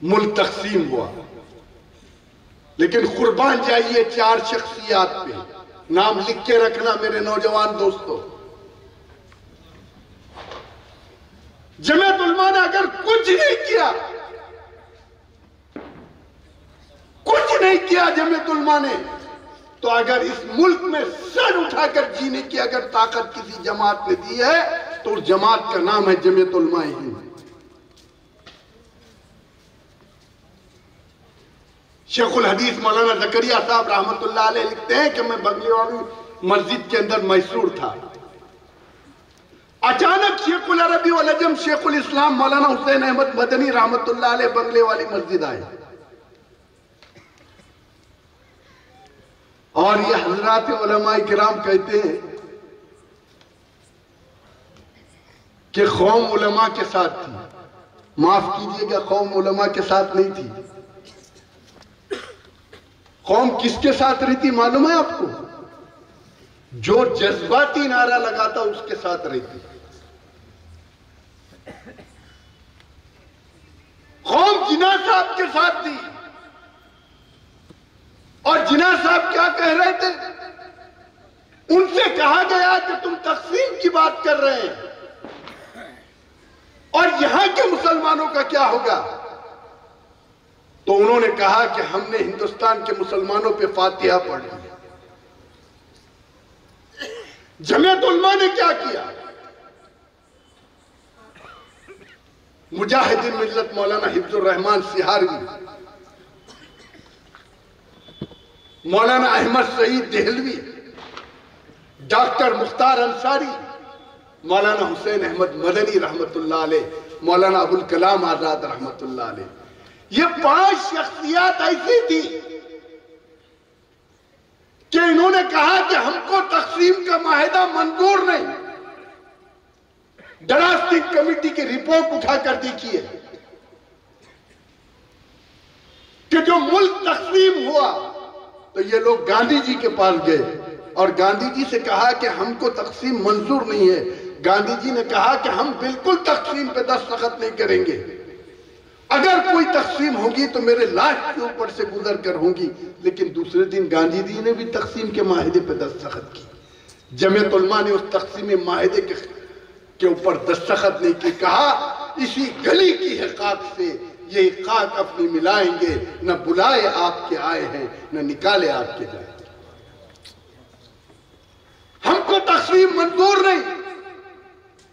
ملک تقسیم ہوا، لیکن قربان جائیے 4 شخصیات پہ، نام لکھ کے رکھنا میرے نوجوان دوستو۔ جمعیت علماء نے اگر کچھ نہیں کیا جمعیت علماء نے، تو اگر اس ملک میں سر اٹھا کر جینے کی اگر طاقت کسی جماعت نے دی ہے تو اس جماعت کا نام ہے جمعیت علماء ہند۔ شیخ الحدیث مولانا زکریا صاحب رحمت اللہ علیہ لکھتے ہیں کہ میں بنگلے والی مسجد کے اندر میسور تھا، اچانک شیخ العربی والعجم شیخ الاسلام مولانا حسین احمد مدنی رحمت اللہ علیہ بنگلے والی مسجد آئے، اور یہ حضرات علماء کرام کہتے ہیں کہ قوم علماء کے ساتھ تھی، معاف کیجئے گا قوم علماء کے ساتھ نہیں تھی۔ قوم کس کے ساتھ رہتی معلوم ہے آپ کو؟ جو جذباتی نعرہ لگاتا اس کے ساتھ رہتی۔ قوم جناح صاحب کے ساتھ تھی، اور جناح صاحب کیا کہہ رہے تھے؟ ان سے کہا گیا کہ تم تقسیم کی بات کر رہے ہیں، اور یہاں کے مسلمانوں کا کیا ہوگا؟ تو انہوں نے کہا کہ ہم نے ہندوستان کے مسلمانوں پہ فاتحہ پڑھ لی۔ جمعیت علماء نے کیا کیا؟ مجاہد ملت مولانا حفظ الرحمان سہاروی، مولانا احمد سعید دہلوی، ڈاکٹر مختار انصاری، مولانا حسین احمد مدنی رحمت اللہ علیہ، مولانا ابوالکلام آزاد رحمت اللہ علیہ، یہ 5 شخصیات ایسی تھی کہ انہوں نے کہا کہ ہم کو تقسیم کا معاہدہ منظور نہیں۔ ڈرافٹنگ کمیٹی کی رپورٹ اٹھا کر دیکھیے کہ جو ملک تقسیم ہوا تو یہ لوگ گاندھی جی کے پاس گئے اور گاندھی جی سے کہا کہ ہم کو تقسیم منظور نہیں ہے۔ گاندھی جی نے کہا کہ ہم بالکل تقسیم پہ دستخط نہیں کریں گے، اگر کوئی تقسیم ہوگی تو میرے لاش کے اوپر سے گزر کر ہوگی۔ لیکن دوسرے دن گاندھی جی نے بھی تقسیم کے معاہدے پہ دستخط کی۔ جمعیت علماء نے اس تقسیم معاہدے کے اوپر دستخط نہیں کی، کہا اسی گلی کی حقاق سے یہ خاک اپنی ملائیں گے، نہ بلائے آپ کے آئے ہیں نہ نکالے آپ کے جائیں گے۔ ہم کو تقسیم منظور نہیں۔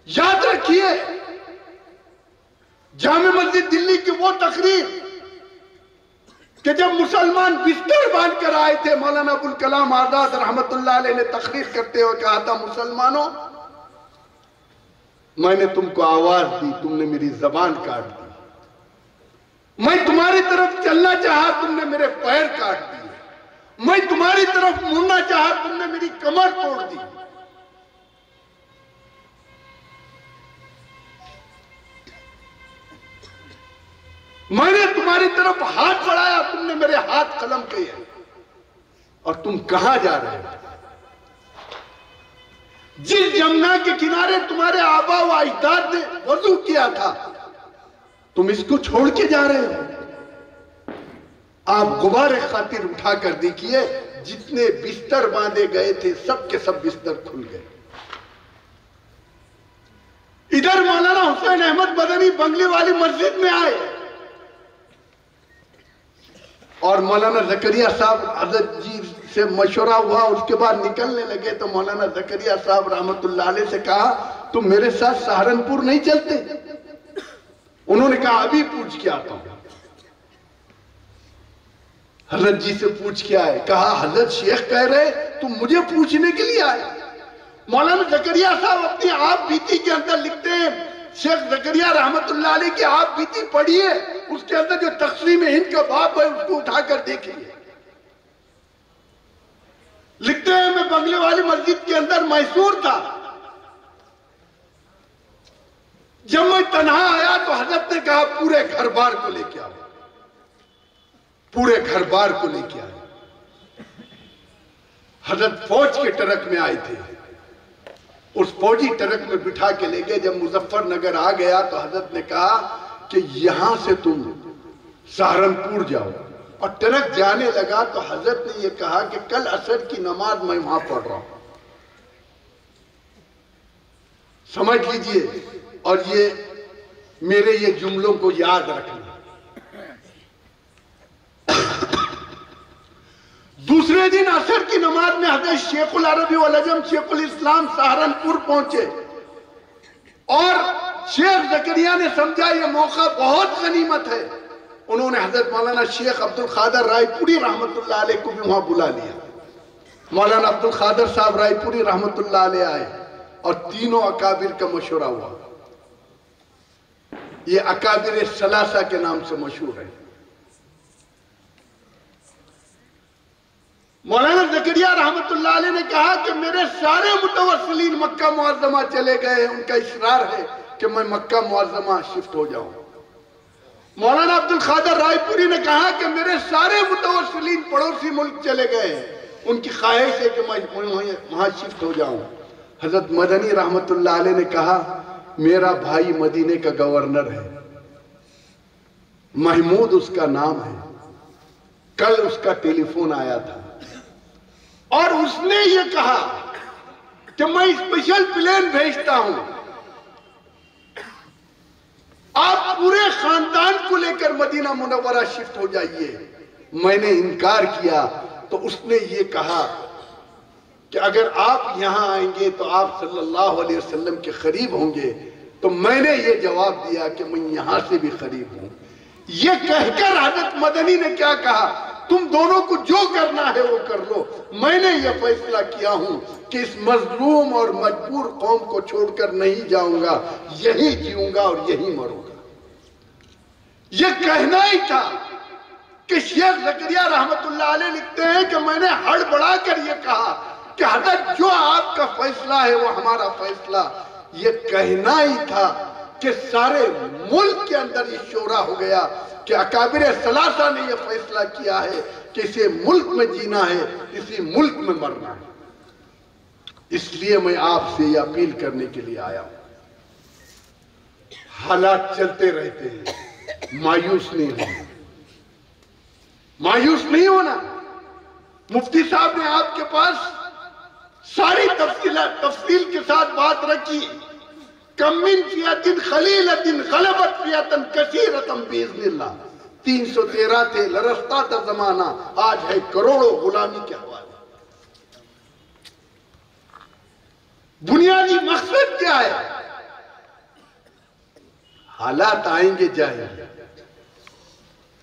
یاد رکھیے جامع مسجد دلی کی وہ تقریر کہ جب مسلمان بستر باندھ کر آئے تھے، مولانا ابوالکلام آزاد رحمت اللہ علیہ نے تقریر کرتے ہوئے کہا تھا، مسلمانوں میں نے تم کو آواز دی، تم نے میری زبان کاٹ دی، میں تمہاری طرف چلنا چاہا، تم نے میرے پیر کاٹ دیے، میں تمہاری طرف مڑنا چاہا، تم نے میری کمر توڑ دی، میں نے تمہاری طرف ہاتھ بڑھایا، تم نے میرے ہاتھ قلم کیے، اور تم کہاں جا رہے ہو؟ جس جمنا کے کنارے تمہارے آبا و اجداد نے وضو کیا تھا، تم اس کو چھوڑ کے جا رہے ہو؟ آپ غبار خاطر اٹھا کر دیکھیے، جتنے بستر باندھے گئے تھے سب کے سب بستر کھل گئے۔ ادھر مولانا حسین احمد مدنی بنگلے والی مسجد میں آئے اور مولانا زکریا صاحب حضرت جی سے مشورہ ہوا، اس کے بعد نکلنے لگے تو مولانا زکریا صاحب رحمت اللہ علیہ سے کہا، تم میرے ساتھ سہارنپور نہیں چلتے؟ انہوں نے کہا ابھی پوچھ کے آتا ہوں۔ حضرت جی سے پوچھ کے آئے، کہا حضرت شیخ کہہ رہے تم مجھے پوچھنے کے لیے آئے؟ مولانا زکریا صاحب اپنی آپ بیتی کے اندر لکھتے ہیں، شیخ زکریا رحمت اللہ علیہ کی آپ بیتی پڑھیے، اس کے اندر جو تقسیم ہند کا باب ہے اس کو اٹھا کر دیکھیے۔ لکھتے ہیں میں بنگلے والی مسجد کے اندر میسور تھا، جب میں تنہا آیا تو حضرت نے کہا پورے گھر بار کو لے کے آؤ، پورے گھر بار کو لے کے آئے۔ حضرت فوج کے ٹرک میں آئے تھے، اس فوجی ٹرک میں بٹھا کے لے گئے۔ جب مظفر نگر آ گیا تو حضرت نے کہا کہ یہاں سے تم سہارنپور جاؤ، اور ٹرک جانے لگا تو حضرت نے یہ کہا کہ کل عصر کی نماز میں وہاں پڑھ رہا ہوں. سمجھ لیجئے، اور یہ میرے یہ جملوں کو یاد رکھنا. دوسرے دن عصر کی نماز میں حضرت شیخ العربی والعجم شیخ الاسلام سہارنپور پہنچے، اور شیخ زکریا نے سمجھا یہ موقع بہت غنیمت ہے. انہوں نے حضرت مولانا شیخ عبد القادر رائے پوری رحمت اللہ علیہ کو بھی وہاں بلا لیا. مولانا عبد القادر صاحب رائے پوری رحمت اللہ علیہ آئے، اور تینوں اکابر کا مشورہ ہوا. یہ اکابر ثلاثہ کے نام سے مشہور ہے. مولانا زکریا رحمت اللہ علیہ نے کہا کہ میرے سارے متوسلین مکہ معظمہ چلے گئے ہیں، ان کا اصرار ہے کہ میں مکہ معظمہ شفٹ ہو جاؤں. مولانا عبد القادر رائے پوری نے کہا کہ میرے سارے متوسلین پڑوسی ملک چلے گئے ہیں، ان کی خواہش ہے کہ میں وہاں شفٹ ہو جاؤں. حضرت مدنی رحمت اللہ علیہ نے کہا میرا بھائی مدینے کا گورنر ہے، محمود اس کا نام ہے، کل اس کا ٹیلی فون آیا تھا، اور اس نے یہ کہا کہ میں اسپیشل پلین بھیجتا ہوں، آپ پورے خاندان کو لے کر مدینہ منورہ شفٹ ہو جائیے. میں نے انکار کیا تو اس نے یہ کہا کہ اگر آپ یہاں آئیں گے تو آپ صلی اللہ علیہ وسلم کے قریب ہوں گے. تو میں نے یہ جواب دیا کہ میں یہاں سے بھی قریب ہوں. یہ کہہ کر حضرت مدنی نے کیا کہا، تم دونوں کو جو کرنا ہے وہ کر لو، میں نے یہ فیصلہ کیا ہوں کہ اس مظلوم اور مجبور قوم کو چھوڑ کر نہیں جاؤں گا، یہی جیوں گا اور یہی مروں گا. یہ کہنا ہی تھا کہ شیخ زکریا رحمت اللہ علیہ لکھتے ہیں کہ میں نے ہڑبڑا کر یہ کہا کہ حضرت جو آپ کا فیصلہ ہے وہ ہمارا فیصلہ. یہ کہنا ہی تھا کہ سارے ملک کے اندر یہ شورا ہو گیا کہ اکابر ثلاثہ نے یہ فیصلہ کیا ہے کہ اسے ملک میں جینا ہے، اسی ملک میں مرنا ہے. اس لیے میں آپ سے یہ اپیل کرنے کے لیے آیا ہوں. حالات چلتے رہتے ہیں، مایوس نہیں ہونا، مایوس نہیں ہونا. مفتی صاحب نے آپ کے پاس ساری تفصیل کے ساتھ بات رکھی. کم من فئۃ قلیلۃ غلبت فئۃ کثیرۃ باذن اللہ. 313 تھے، لرزتا تھا زمانہ، آج ہے کروڑوں غلامی کے حوالے. بنیادی مقصد کیا ہے؟ حالات آئیں گے جائیں گے،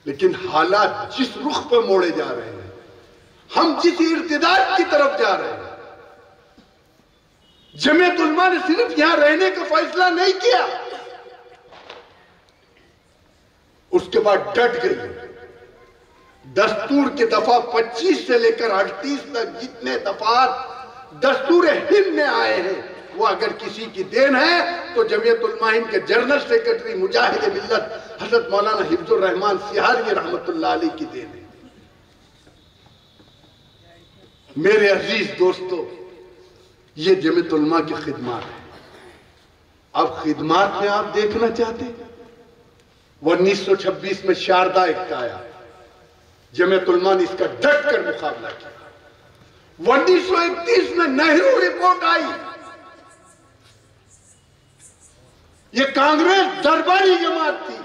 لیکن حالات جس رخ پر موڑے جا رہے ہیں، ہم جس ارتداد کی طرف جا رہے ہیں. جمعیت علماء نے صرف یہاں رہنے کا فیصلہ نہیں کیا، اس کے بعد ڈٹ گئی. دستور کے دفعہ 25 سے لے کر 38 تک جتنے دفعات دستور ہند میں آئے ہیں، وہ اگر کسی کی دین ہے تو جمعیت علماء ہند کے جنرل سیکرٹری مجاہد ملت حضرت مولانا حفظ الرحمان سیہاری رحمت اللہ علیہ کی دین ہے. میرے عزیز دوستو، یہ جمعیت علماء کی خدمات ہے. اب خدمات میں آپ دیکھنا چاہتے ہیں، 1926 میں شاردا ایکٹ آیا، جمعیت علماء نے اس کا ڈٹ کر مقابلہ کیا. 1931 میں نہرو رپورٹ آئی. یہ کانگریس درباری جماعت تھی،